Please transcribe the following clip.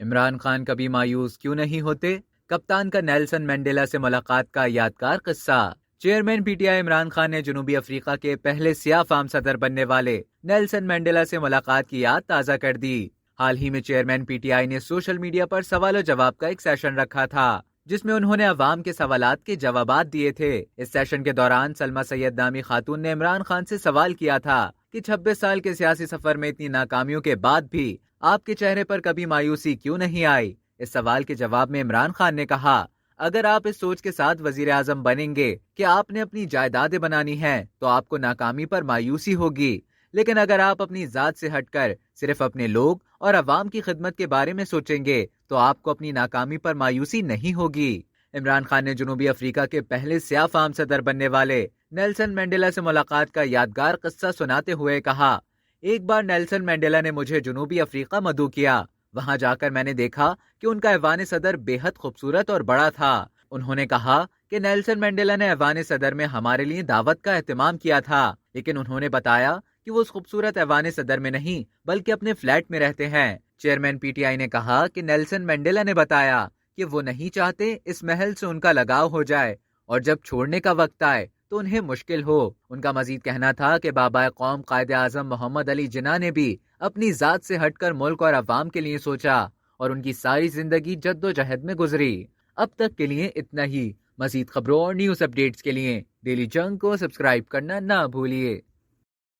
عمران خان کبھی مایوس کیوں نہیں ہوتے؟ کپتان کا نیلسن مینڈیلا سے ملاقات کا یادگار قصہ۔ Chairman P T I Imran Khan نے جنوبی افریقہ کے پہلے سیاہ فام صدر بننے والے نیلسن مینڈیلا سے ملاقات کی یاد تازہ کر دی۔ حال ہی میں چیئرمین پی ٹی آئی نے سوشل میڈیا پر سوال و جواب کا ایک سیشن رکھا تھا، جس میں انہوں نے عوام کے سوالات کے جوابات دیے تھے۔ اس سیشن کے دوران سلما سید نامی خاتون نے عمران خان سے سوال کیا تھا کہ 26 سال کے سیاسی سفر میں اتنی ناکامیوں کے بعد بھی آپ کے چہرے پر کبھی مایوسی کیوں نہیں آئی؟ اس سوال کے جواب میں عمران خان نے کہا، اگر آپ اس سوچ کے ساتھ وزیر اعظم بنیں گے کہ آپ نے اپنی جائیدادیں بنانی ہیں تو آپ کو ناکامی پر مایوسی ہوگی، لیکن اگر آپ اپنی ذات سے ہٹ کر صرف اپنے لوگ اور عوام کی خدمت کے بارے میں سوچیں گے تو آپ کو اپنی ناکامی پر مایوسی نہیں ہوگی۔ عمران خان نے جنوبی افریقہ کے پہلے سیاہ فام صدر بننے والے نیلسن مینڈیلا سے ملاقات کا یادگار قصہ سناتے ہوئے کہا، ایک بار نیلسن مینڈیلا نے مجھے جنوبی افریقہ مدعو کیا۔ وہاں جا کر میں نے دیکھا کہ ان کا ایوان صدر بے حد خوبصورت اور بڑا تھا۔ انہوں نے کہا کہ نیلسن مینڈیلا نے ایوان صدر میں ہمارے لیے دعوت کا اہتمام کیا تھا، لیکن انہوں نے بتایا کہ وہ اس خوبصورت ایوان صدر میں نہیں بلکہ اپنے فلیٹ میں رہتے ہیں۔ چیئرمین پی ٹی آئی نے کہا کہ نیلسن مینڈیلا نے بتایا کہ وہ نہیں چاہتے اس محل سے ان کا لگاؤ ہو جائے اور جب چھوڑنے کا وقت آئے تو انہیں مشکل ہو۔ ان کا مزید کہنا تھا کہ بابا قوم قائد اعظم محمد علی جناح نے بھی اپنی ذات سے ہٹ کر ملک اور عوام کے لیے سوچا اور ان کی ساری زندگی جد و جہد میں گزری۔ اب تک کے لیے اتنا ہی۔ مزید خبروں اور نیوز اپڈیٹس کے لیے ڈیلی جنگ کو سبسکرائب کرنا نہ بھولیے۔